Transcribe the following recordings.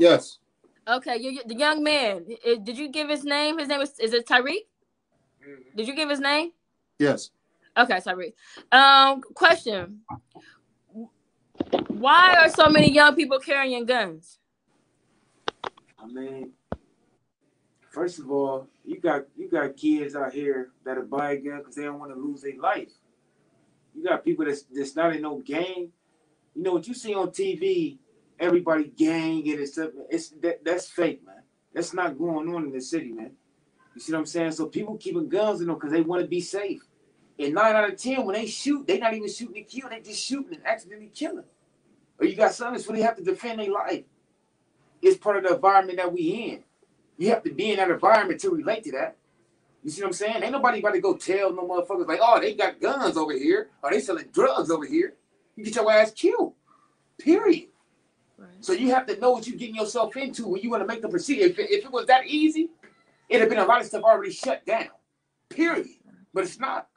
Yes. Okay, the young man. Did you give his name? His name is it Tyreek? Did you give his name? Yes. Okay, Tyreek. Question: why are so many young people carrying guns? I mean, first of all, you got kids out here that'll buy a gun because they don't want to lose their life. You got people that's not in no gang. You know what you see on TV, everybody ganging and stuff. That's fake, man. That's not going on in the city, man. You see what I'm saying? So people keeping guns in them because they want to be safe. And 9 out of 10, when they shoot, they not even shooting to kill. They just shooting and accidentally killing. Or you got some that's where they have to defend their life. It's part of the environment that we in. You have to be in that environment to relate to that. You see what I'm saying? Ain't nobody about to go tell no motherfuckers like, oh, they got guns over here, or they selling drugs over here. You get your ass killed. Period. Right. So you have to know what you're getting yourself into when you want to make the procedure. If it was that easy, it'd have been a lot of stuff already shut down. Period. But it's not.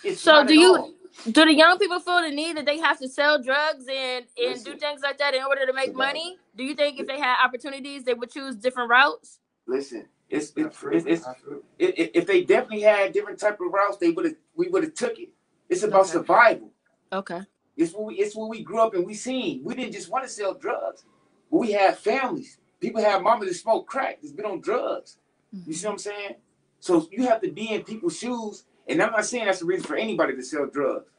It's so not do the young people feel the need that they have to sell drugs and do things like that in order to make money? Do you think if they had opportunities, they would choose different routes? Listen, if they definitely had different type of routes, we would have took it. It's about survival. Okay. It's what we grew up and we seen. We didn't just want to sell drugs, but we had families. People have mamas that smoke crack that's been on drugs. You see what I'm saying? So you have to be in people's shoes. And I'm not saying that's the reason for anybody to sell drugs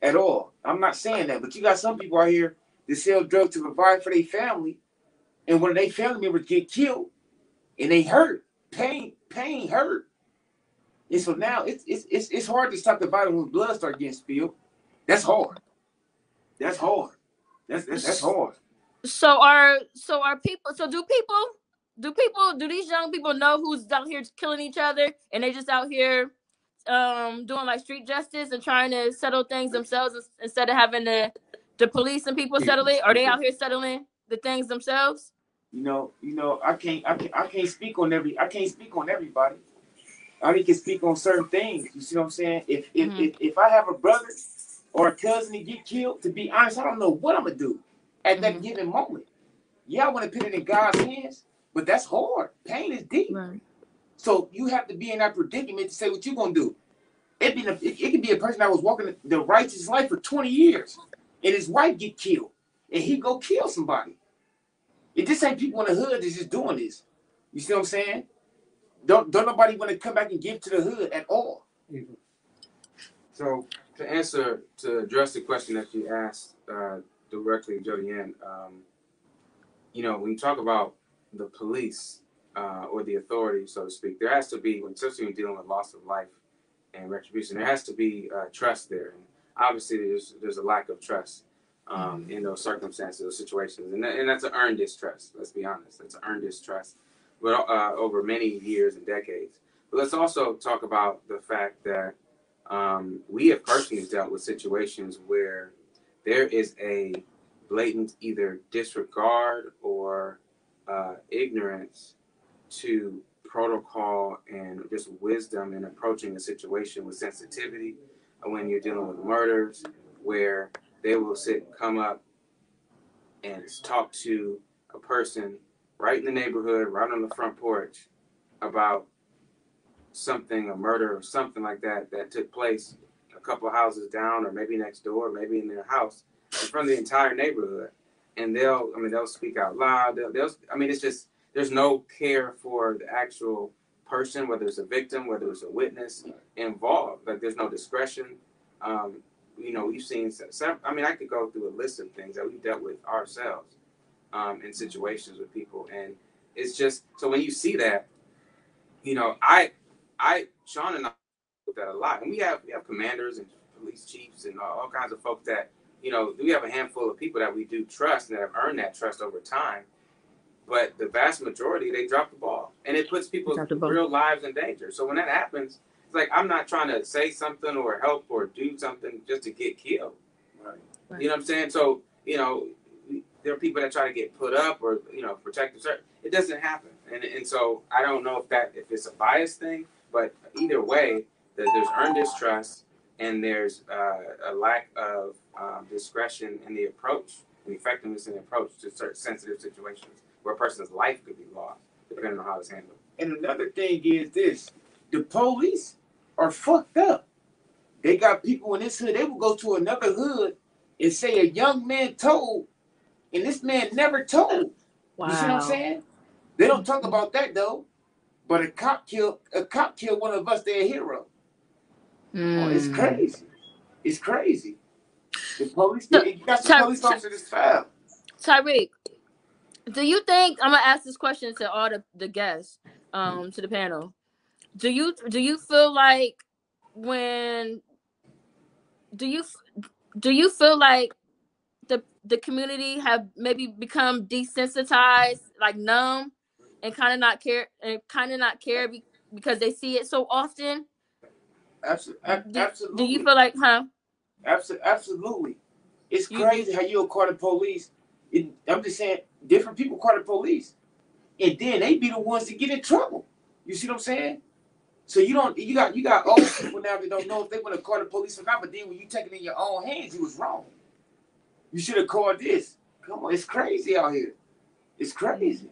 at all. I'm not saying that. But you got some people out here that sell drugs to provide for their family. And when their family members get killed and they hurt, pain hurt. And so now it's hard to stop the violence when blood starts getting spilled. That's hard. That's hard. That's hard. Do these young people know who's out here killing each other and they just out here doing like street justice and trying to settle things themselves instead of having the police and people settle it? Are they out here settling the things themselves? You know, I can't speak on everybody. I only can speak on certain things. You see what I'm saying? If I have a brother or a cousin that get killed, to be honest, I don't know what I'm gonna do at that given moment. Yeah, I want to put it in God's hands, but that's hard. Pain is deep. Right. So you have to be in that predicament to say what you're gonna do. It could be a person that was walking the righteous life for 20 years, and his wife get killed, and he go kill somebody. It just ain't people in the hood that's just doing this. You see what I'm saying? Don't nobody want to come back and give to the hood at all. So to address the question that you asked directly, Jodi, you know, when you talk about the police or the authority, so to speak, there has to be, especially when dealing with loss of life and retribution, there has to be trust there. And obviously, there's a lack of trust in those circumstances, those situations, and that's an earned distrust. Let's be honest, that's an earned distrust, but over many years and decades. But let's also talk about the fact that we have personally dealt with situations where there is a blatant either disregard or ignorance to protocol and just wisdom in approaching a situation with sensitivity. When you're dealing with murders, where they will come up and talk to a person right in the neighborhood, right on the front porch about something, a murder or something like that took place a couple of houses down, or maybe next door, or maybe in their house, in front of the entire neighborhood. And they'll speak out loud. It's just, there's no care for the actual person, whether it's a victim, whether it's a witness involved. Like, there's no discretion. We've seen I could go through a list of things that we've dealt with ourselves in situations with people. And it's just, so when you see that, Sean and I with that a lot. And we have commanders and police chiefs and all kinds of folks that, we have a handful of people that we do trust and that have earned that trust over time. But the vast majority, they drop the ball. And it puts people's real lives in danger. So when that happens, it's like, I'm not trying to say something or help or do something just to get killed. Right. You know what I'm saying? So, there are people that try to get put up or, protect themselves. It doesn't happen. And so I don't know if it's a bias thing, but either way, there's earned distrust and there's a lack of discretion in the approach and effectiveness in approach to certain sensitive situations where a person's life could be lost, depending on how it's handled. And another thing is this: the police are fucked up. They got people in this hood. They will go to another hood and say a young man told, and this man never told. Wow. You see what I'm saying? They don't talk about that though. But a cop killed one of us, their hero. Oh, it's crazy. It's crazy. The police, you got some police officers that's foul. Tyreek, do you think, I'm gonna ask this question to all the guests, to the panel. Do you feel like do you feel like the community have maybe become desensitized, like numb, and kind of not care because they see it so often? Absolutely. Do you feel like, Absolutely. It's crazy how you'll call the police. I'm just saying, different people call the police, and then they be the ones that get in trouble. You see what I'm saying? So you got old people now that don't know if they want to call the police or not. But then when you take it in your own hands, you was wrong. You should have called this. Come on, it's crazy out here. It's crazy.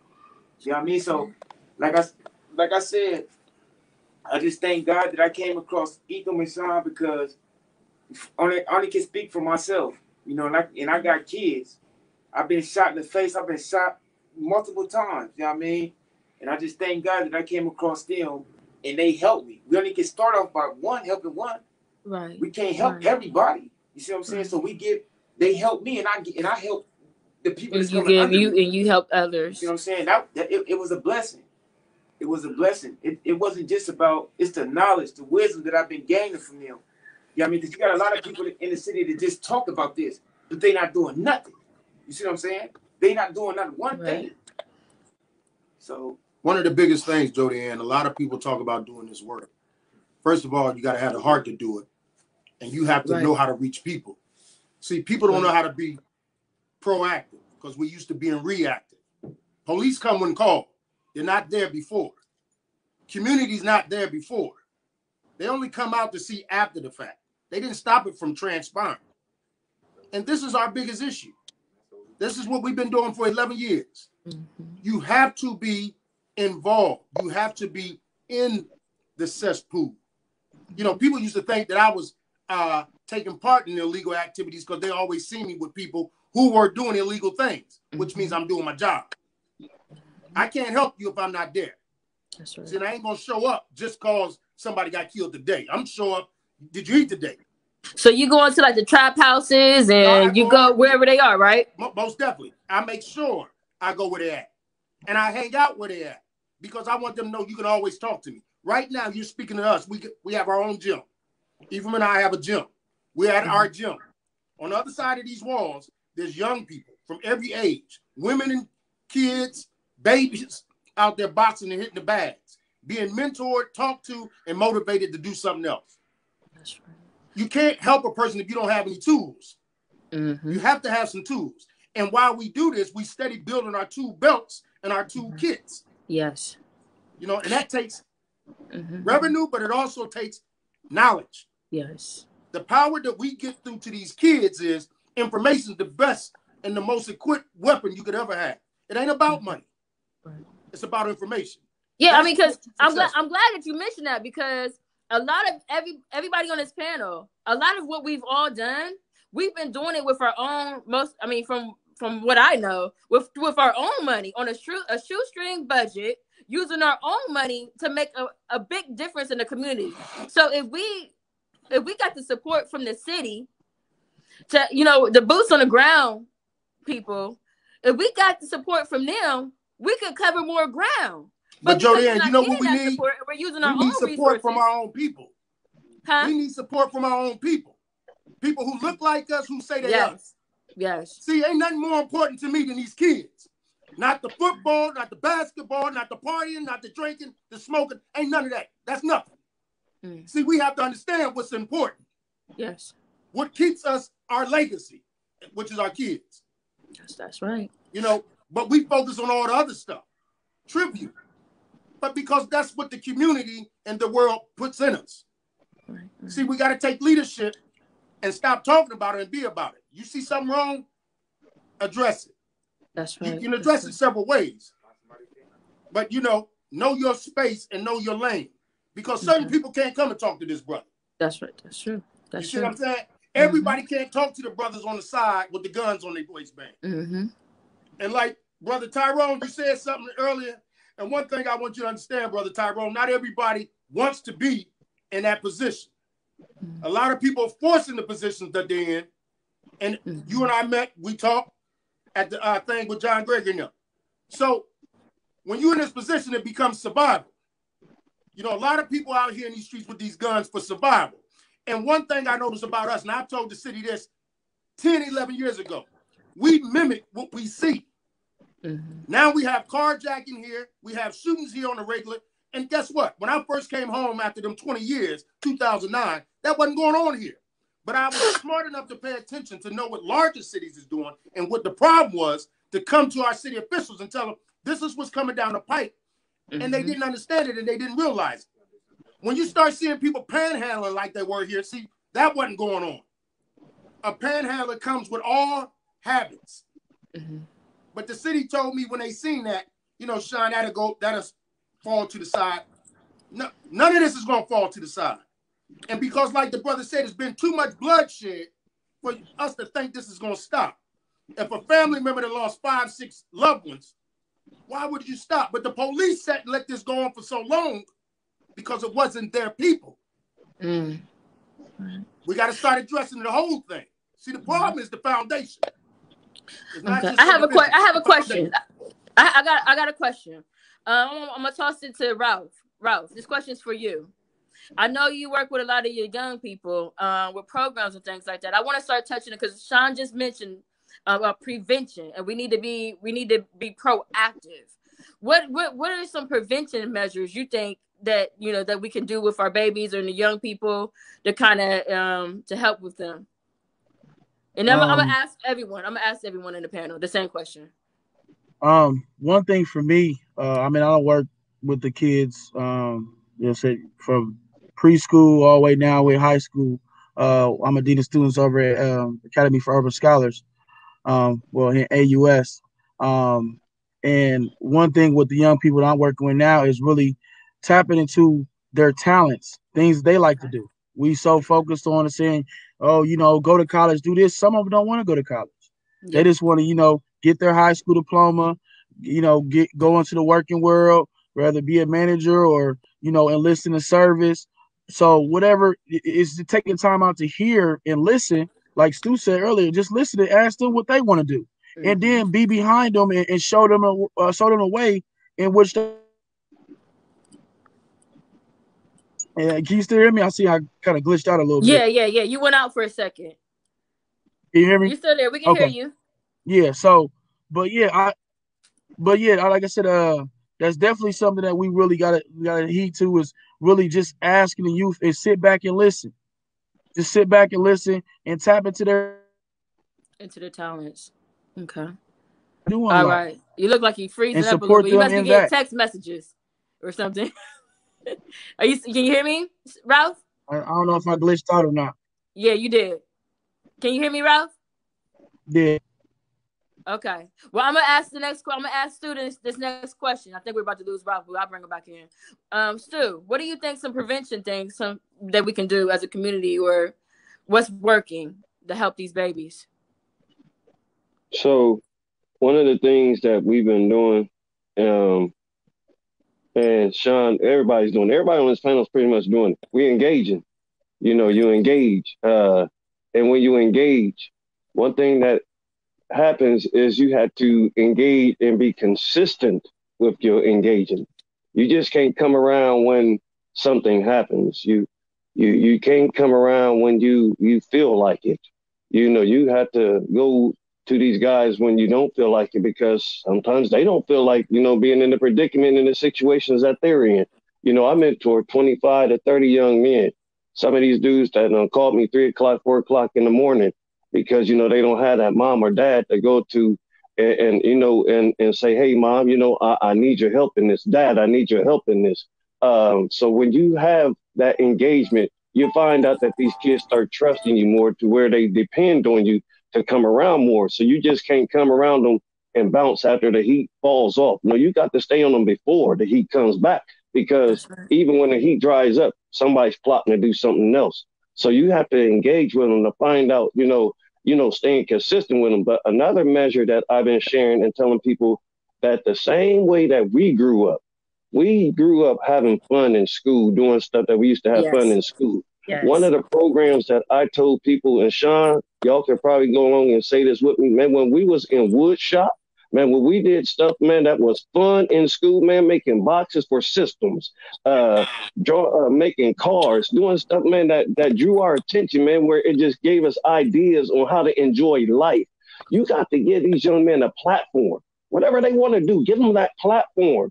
You know what I mean? So, like I said, I just thank God that I came across Ethel and Sean, because I only can speak for myself. You know, and I got kids. I've been shot in the face. I've been shot multiple times. You know what I mean? And I just thank God that I came across them and they helped me. We only can start off by helping one. right? We can't help everybody. You see what I'm saying? So they help me, and I help the people that's coming under me. And you help others. You know what I'm saying? It was a blessing. It was a blessing. It wasn't just about, it's the knowledge, the wisdom that I've been gaining from them. You know what I mean? Because you got a lot of people in the city that just talk about this, but they not doing nothing. You see what I'm saying? They not doing not one thing. So one of the biggest things, Jodi, and a lot of people talk about doing this work. First of all, you got to have the heart to do it, and you have to know how to reach people. See, people don't know how to be proactive because we used to being reactive. Police come when called. They're not there before. Community's not there before. They only come out to see after the fact. They didn't stop it from transpiring. And this is our biggest issue. This is what we've been doing for 11 years. Mm-hmm. You have to be involved. You have to be in the cesspool. You know, people used to think that I was taking part in illegal activities because they always see me with people who were doing illegal things, which means I'm doing my job. I can't help you if I'm not there. That's right. See, and I ain't going to show up just because somebody got killed today. I'm show up, did you eat today? So you go into like the trap houses and you go wherever they are, right? Most definitely. I make sure I go where they're at. And I hang out where they're at because I want them to know you can always talk to me. Right now, you're speaking to us. We have our own gym. Even when I have a gym, we're at our gym. On the other side of these walls, there's young people from every age, women and kids, babies out there boxing and hitting the bags, being mentored, talked to, and motivated to do something else. That's right. You can't help a person if you don't have any tools. Mm-hmm. You have to have some tools. And while we do this, we steady building our tool belts and our tool kits. Yes. You know, and that takes revenue, but it also takes knowledge. Yes. The power that we get through to these kids is information is the best and the most equipped weapon you could ever have. It ain't about money. Right. It's about information. Yeah, I mean, because I'm glad that you mentioned that, because a lot of everybody on this panel, a lot of what we've all done, we've been doing it with our own from what I know, with our own money on a shoestring budget, using our own money to make a big difference in the community. So if we got the support from the city, to, you know, the boots on the ground people, if we got the support from them, we could cover more ground. But Jodi, you know what we need? Support, we're using our own support resources. From our own people. Huh? We need support from our own people. People who look like us, who say they us. Yes. See, ain't nothing more important to me than these kids. Not the football, not the basketball, not the partying, not the drinking, the smoking. Ain't none of that. That's nothing. See, we have to understand what's important. Yes. What keeps us our legacy, which is our kids. Yes, that's right. You know, but we focus on all the other stuff. Tribute. But because that's what the community and the world puts in us. Right. See, we got to take leadership and stop talking about it and be about it. You see something wrong? address it. That's right. You can address it several ways. But, know your space and know your lane. Because certain people can't come and talk to this brother. That's right. That's true. You see what I'm saying? Everybody can't talk to the brothers on the side with the guns on their waistband. And like Brother Tyrone, you said something earlier. And one thing I want you to understand, Brother Tyrone, not everybody wants to be in that position. A lot of people are forcing the positions that they're in. And you and I met, we talked at the thing with John Gregory now. So when you're in this position, it becomes survival. A lot of people out here in these streets with these guns for survival. And one thing I noticed about us, and I've told the city this 10, 11 years ago, we mimic what we see. Now we have carjacking here. We have shootings here on the regular. And guess what? When I first came home after them 20 years, 2009, that wasn't going on here. But I was smart enough to pay attention to know what larger cities is doing and what the problem was, to come to our city officials and tell them this is what's coming down the pipe. And they didn't understand it and they didn't realize it. When you start seeing people panhandling like they were here, see, that wasn't going on. A panhandler comes with all habits. But the city told me when they seen that, Sean, that'll fall to the side. No, none of this is going to fall to the side. And because, like the brother said, it's been too much bloodshed for us to think this is going to stop. If a family member that lost 5, 6 loved ones, why would you stop? But the police said let this go on for so long because it wasn't their people. We got to start addressing the whole thing. See, the problem is the foundation. I have a question. I got a question. I'm gonna toss it to Ralph. Ralph, this question is for you. I know you work with a lot of your young people with programs and things like that. I want to start touching it because Sean just mentioned about prevention, and we need to be proactive. What are some prevention measures you think that that we can do with our babies and the young people to kind of to help with them? And I'm gonna ask everyone. I'm gonna ask everyone in the panel the same question. One thing for me, I don't work with the kids, say from preschool all the way now with high school. I'm a dean of students over at Academy for Urban Scholars, in AUS. And one thing with the young people that I'm working with now is really tapping into their talents, things they like to do. We so focused on saying, go to college, do this. Some of them don't want to go to college. Yeah. They just want to, get their high school diploma, go into the working world, rather be a manager or, enlist in the service. So whatever is taking time out to hear and listen, like Stu said earlier, just listen and ask them what they want to do. And then be behind them and show them a way in which they. Can you still hear me? I see I kind of glitched out a little bit. Yeah. You went out for a second. Can you hear me? You're still there. We can hear you. Yeah. So, like I said, that's definitely something that we really gotta heed to is really just asking the youth and sit back and listen. Just sit back and listen and tap into their talents. Okay. All right. You look like you're freezing up a little bit. You must be getting text messages or something. Can you hear me, Ralph? I don't know if I glitched out or not. Yeah, you did. Can you hear me, Ralph? Yeah. Okay. Well, I'm gonna ask students this next question. I think we're about to lose Ralph, but I'll bring him back in. Stu, what do you think some prevention things that we can do as a community, or what's working to help these babies? So, one of the things that we've been doing, and Sean, everybody on this panel is pretty much doing it. We're engaging. You engage. And when you engage, one thing that happens is you have to engage and be consistent with your engaging. You just can't come around when something happens. You can't come around when you feel like it. You have to go to these guys when you don't feel like it, because sometimes they don't feel like, being in the predicament in the situations that they're in. I mentor 25 to 30 young men. Some of these dudes that called me 3 o'clock, 4 o'clock in the morning because, they don't have that mom or dad to go to and say, hey, mom, I need your help in this. Dad, I need your help in this. So when you have that engagement, you find out that these kids start trusting you more to where they depend on you to come around more. So you just can't come around them and bounce after the heat falls off. No, you got to stay on them before the heat comes back, because even when the heat dries up, somebody's plotting to do something else. So you have to engage with them to find out, staying consistent with them. But another measure that I've been sharing and telling people, that the same way that we grew up having fun in school, doing stuff that we used to have fun in school. Yes. One of the programs that I told people, and Sean, y'all can probably go along and say this with me, man, when we was in wood shop, man, when we did stuff, man, that was fun in school, man, making boxes for systems, making cars, doing stuff, man, that drew our attention, man, where it just gave us ideas on how to enjoy life. You got to give these young men a platform. Whatever they want to do, give them that platform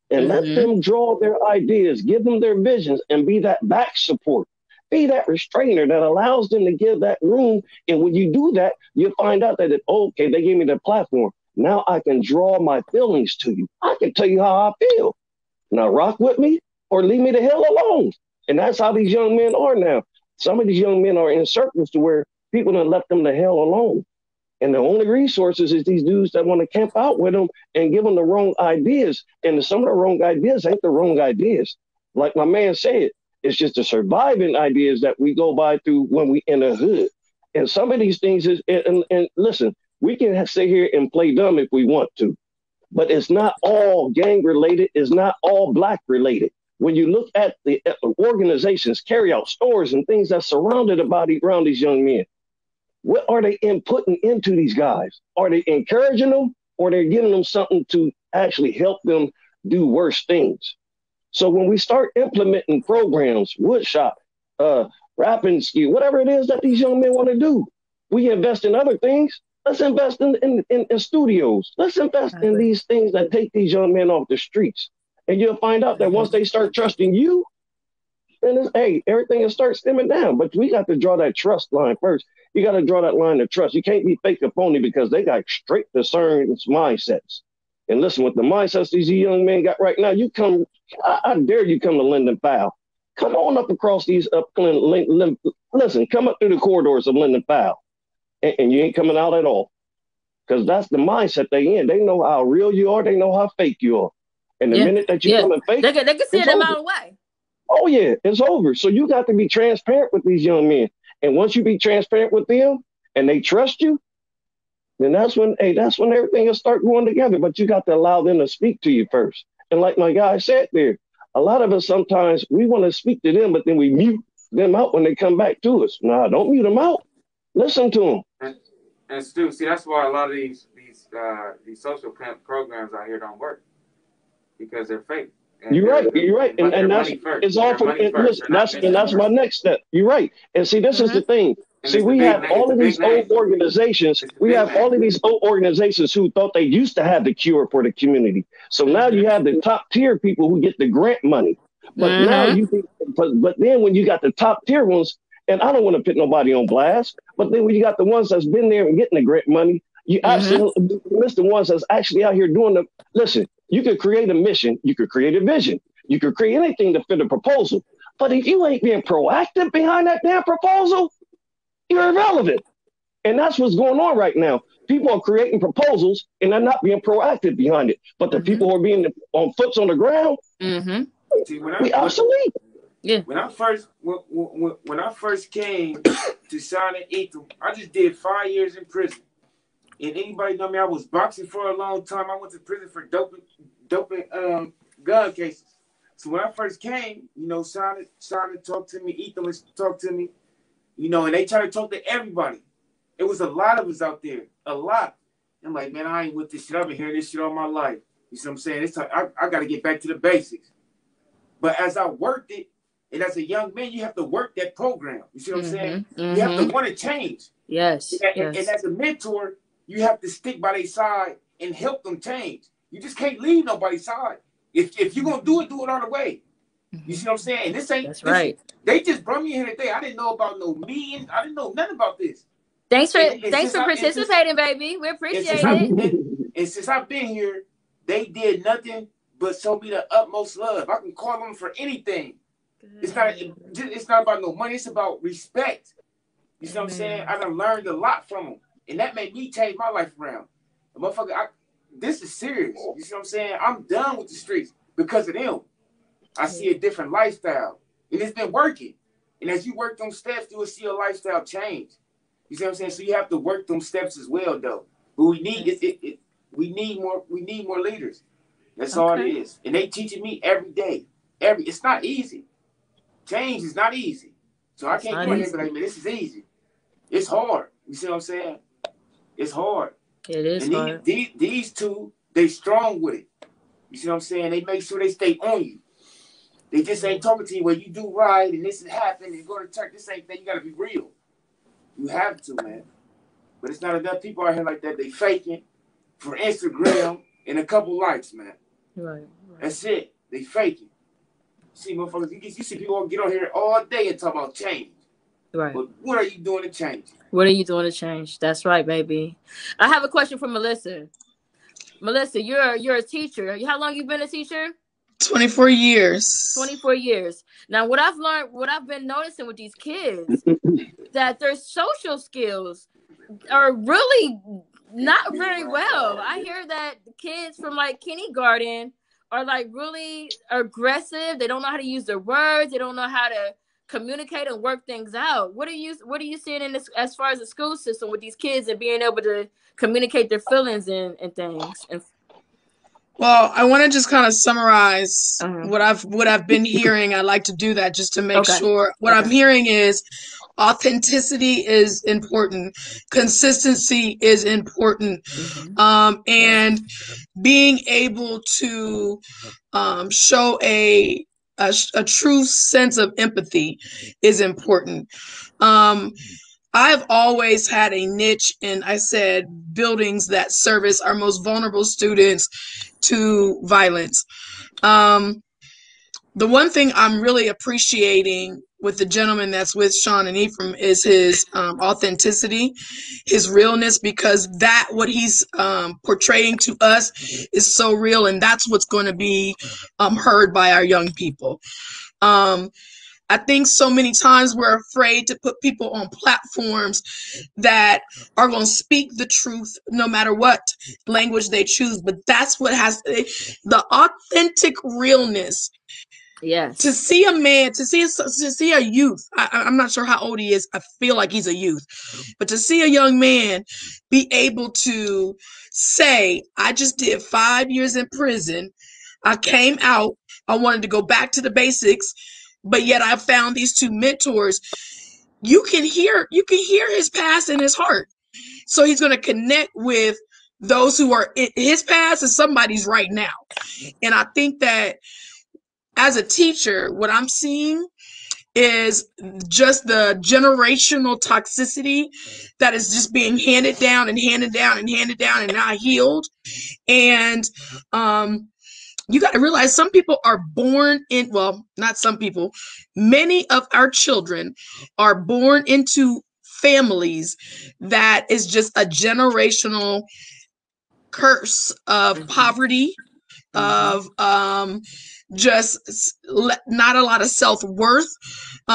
and let them draw their ideas, give them their visions, and be that back support. Be that restrainer that allows them to give that room. And when you do that, you find out that, okay, they gave me the platform. Now I can draw my feelings to you. I can tell you how I feel. Now rock with me or leave me the hell alone. And that's how these young men are now. Some of these young men are in circles to where people done left them the hell alone. And the only resources is these dudes that want to camp out with them and give them the wrong ideas. And some of the wrong ideas ain't the wrong ideas. Like my man said, it's just the surviving ideas that we go by through when we in the hood. And some of these things is, and listen, we can sit here and play dumb if we want to, but it's not all gang related. It's not all black related. When you look at the organizations, carry out stores and things that's surrounded around these young men, what are they inputting into these guys? Are they encouraging them, or they're giving them something to actually help them do worse things? So when we start implementing programs, woodshop, rapping skill, whatever it is that these young men want to do, we invest in other things. Let's invest in studios. Let's invest in these things that take these young men off the streets. And you'll find out that once they start trusting you, then everything will start stemming down. But we got to draw that trust line first. You got to draw that line of trust. You can't be fake or phony, because they got straight discerned mindsets. And listen, with the mindsets these young men got right now, I dare you come to Linden Fowl. Come on up across these listen, come up through the corridors of Linden Fowl. And you ain't coming out at all. Because that's the mindset they in. They know how real you are. They know how fake you are. And the minute that you come and fake, they can see it a mile away. Oh, yeah, it's over. So you got to be transparent with these young men. And once you be transparent with them and they trust you, then that's when everything will start going together. But you got to allow them to speak to you first. And like my guy said there, a lot of us sometimes we want to speak to them, but then we mute them out when they come back to us. Nah, don't mute them out. Listen to them. And Stu, see, that's why a lot of these social programs out here don't work, because they're fake. And you're right. And that's it's all for that's my next step. You're right. And see, this is the thing. And see, we have all of these old organizations. We have all of these old organizations who thought they used to have the cure for the community. So now you have the top tier people who get the grant money. But now but then when you got the top tier ones, and I don't want to put nobody on blast, but then when you got the ones that's been there and getting the grant money, you absolutely miss the ones that's actually out here doing the. Listen, you could create a mission, you could create a vision, you could create anything to fit a proposal. But if you ain't being proactive behind that damn proposal, you're irrelevant. And that's what's going on right now. People are creating proposals and they're not being proactive behind it. But the people who are being on foots on the ground, See, we obsolete. Yeah. When I first came to Sean and Ethel, I just did 5 years in prison. And anybody know me, I was boxing for a long time. I went to prison for doping gun cases. So when I first came, Sean talked to me, Ethel talked to me, and they try to talk to everybody. It was a lot of us out there, a lot. I'm like, man, I ain't with this shit. I've been hearing this shit all my life. You see what I'm saying? It's time, I got to get back to the basics. But as I worked it, and as a young man, you have to work that program. You see what I'm saying? You have to want to change. Yes. And as a mentor, you have to stick by their side and help them change. You just can't leave nobody's side. If you're going to do it all the way. You see what I'm saying? And this ain't. That's right. They just brought me here today. I didn't know about no meeting. I didn't know nothing about this. Thanks for participating, baby. We appreciate it. And since I've been here, they did nothing but show me the utmost love. I can call them for anything. It's not about no money. It's about respect. You see what I'm saying? I done learned a lot from them. And that made me change my life around. And motherfucker, this is serious. You see what I'm saying? I'm done with the streets because of them. I see a different lifestyle. And it's been working. And as you work them steps, you will see your lifestyle change. You see what I'm saying? So you have to work them steps as well, though. But we need we need more leaders. That's all it is. And they teaching me every day. It's not easy. Change is not easy. So I can't go ahead and be like, man, this is easy. It's hard. You see what I'm saying? It's hard. It is and hard. These two, they strong with it. You see what I'm saying? They make sure they stay on you. They just ain't talking to you when you do right and this has happened and you go to church. This ain't that. You got to be real. You have to, man. But it's not enough people out here like that. They faking for Instagram and a couple likes, man. Right. That's it. They faking. See, motherfuckers, you see people get on here all day and talk about change. Right. But what are you doing to change? What are you doing to change? That's right, baby. I have a question for Melissa. Melissa, you're a teacher. How long you been a teacher? 24 years. 24 years. Now, what I've learned, what I've been noticing with these kids, that their social skills are really not very well. I hear that the kids from like kindergarten are like really aggressive. They don't know how to use their words. They don't know how to communicate and work things out. What are you seeing in this as far as the school system with these kids and being able to communicate their feelings and things? Well, I want to just kind of summarize what I've been hearing. I like to do that just to make sure. What I'm hearing is authenticity is important, consistency is important, and being able to show a true sense of empathy is important. I've always had a niche in, I said, buildings that service our most vulnerable students to violence. The one thing I'm really appreciating with the gentleman that's with Sean and Ephraim is his authenticity, his realness, because that what he's portraying to us is so real, and that's what's going to be heard by our young people. I think so many times we're afraid to put people on platforms that are going to speak the truth no matter what language they choose. But that's what has the authentic realness. Yes. To see a man, to see a youth, I'm not sure how old he is. I feel like he's a youth. But to see a young man be able to say, I just did 5 years in prison. I came out. I wanted to go back to the basics. But yet I found these two mentors. You can hear his past and his heart. So he's going to connect with those who are in his past and somebody's right now. And I think that as a teacher, what I'm seeing is just the generational toxicity that is just being handed down and handed down and handed down and not healed. And you got to realize some people are born in, well, not some people, many of our children are born into families that is just a generational curse of poverty, of just not a lot of self-worth.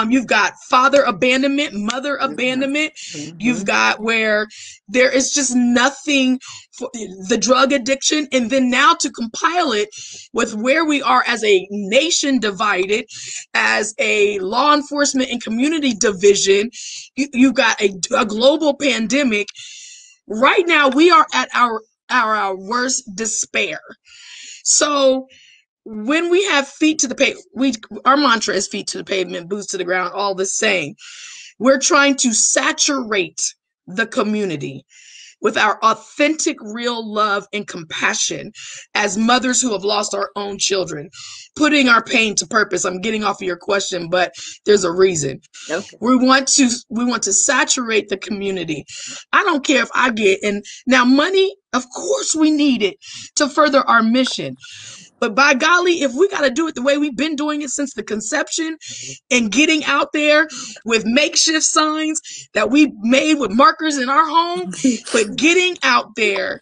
You've got father abandonment, mother abandonment. You've got where there is just nothing for the drug addiction. And then now to compile it with where we are as a nation divided, as a law enforcement and community division, you've got a global pandemic. Right now, we are at our worst despair. So when we have feet to the pavement, our mantra is feet to the pavement, boots to the ground, all the same. We're trying to saturate the community with our authentic, real love and compassion as mothers who have lost our own children, putting our pain to purpose. I'm getting off of your question, but there's a reason. Okay. We want to saturate the community. I don't care if I get, and now money, of course we need it to further our mission. But by golly, if we got to do it the way we've been doing it since the conception, and getting out there with makeshift signs that we made with markers in our home, but getting out there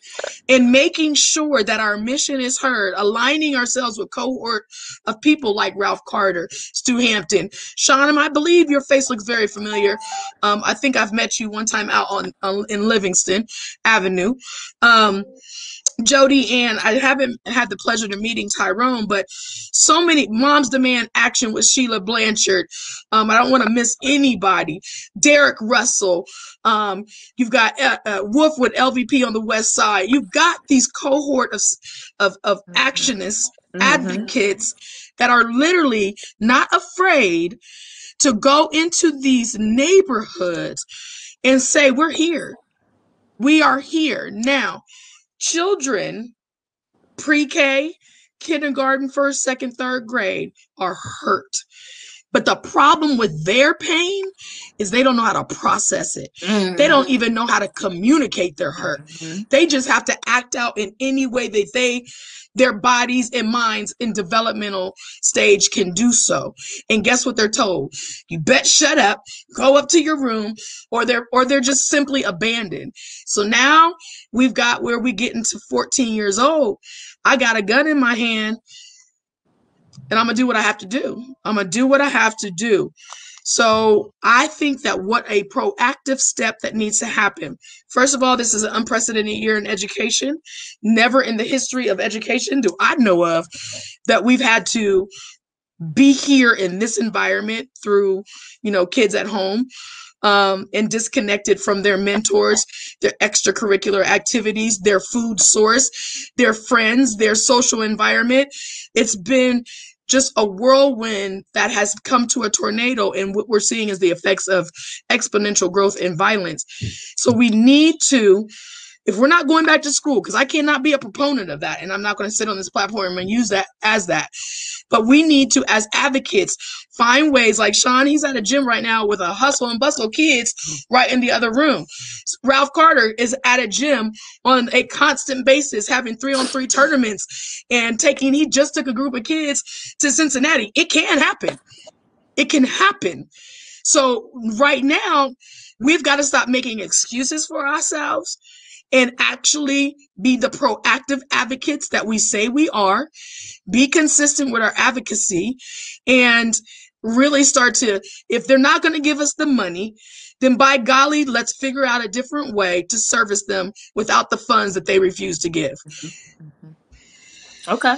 and making sure that our mission is heard, aligning ourselves with cohort of people like Ralph Carter, Stu Hampton. Sean, I believe your face looks very familiar. I think I've met you one time out in Livingston Avenue. Jodi, and I haven't had the pleasure to meeting Tyrone, but so many Moms Demand Action with Sheila Blanchard. I don't want to miss anybody. Derek Russell. You've got Wolf with LVP on the West Side. You've got these cohort of actionists, advocates that are literally not afraid to go into these neighborhoods and say, we're here. We are here now. Children, pre-K, kindergarten, first, second, third grade, are hurt. But the problem with their pain is they don't know how to process it. They don't even know how to communicate their hurt. They just have to act out in any way that their bodies and minds in developmental stage can do so. And guess what they're told? You bet shut up, go up to your room, or they're just simply abandoned. So now we've got where we get into 14 years old. I got a gun in my hand and I'm gonna do what I have to do. I'm gonna do what I have to do. So I think that what a proactive step that needs to happen. First of all, this is an unprecedented year in education. Never in the history of education do I know of that we've had to be here in this environment through, kids at home, and disconnected from their mentors, their extracurricular activities, their food source, their friends, their social environment. It's been just a whirlwind that has come to a tornado, and what we're seeing is the effects of exponential growth and violence. So we need to, if we're not going back to school, because I cannot be a proponent of that, and I'm not going to sit on this platform and use that as that, but we need to, as advocates, find ways, like Sean, he's at a gym right now with a hustle and bustle kids right in the other room. Ralph Carter is at a gym on a constant basis, having 3-on-3 tournaments, and he just took a group of kids to Cincinnati. It can happen. It can happen. So right now, we've got to stop making excuses for ourselves and actually be the proactive advocates that we say we are, be consistent with our advocacy, and really start to, if they're not going to give us the money, then by golly, let's figure out a different way to service them without the funds that they refuse to give. Okay.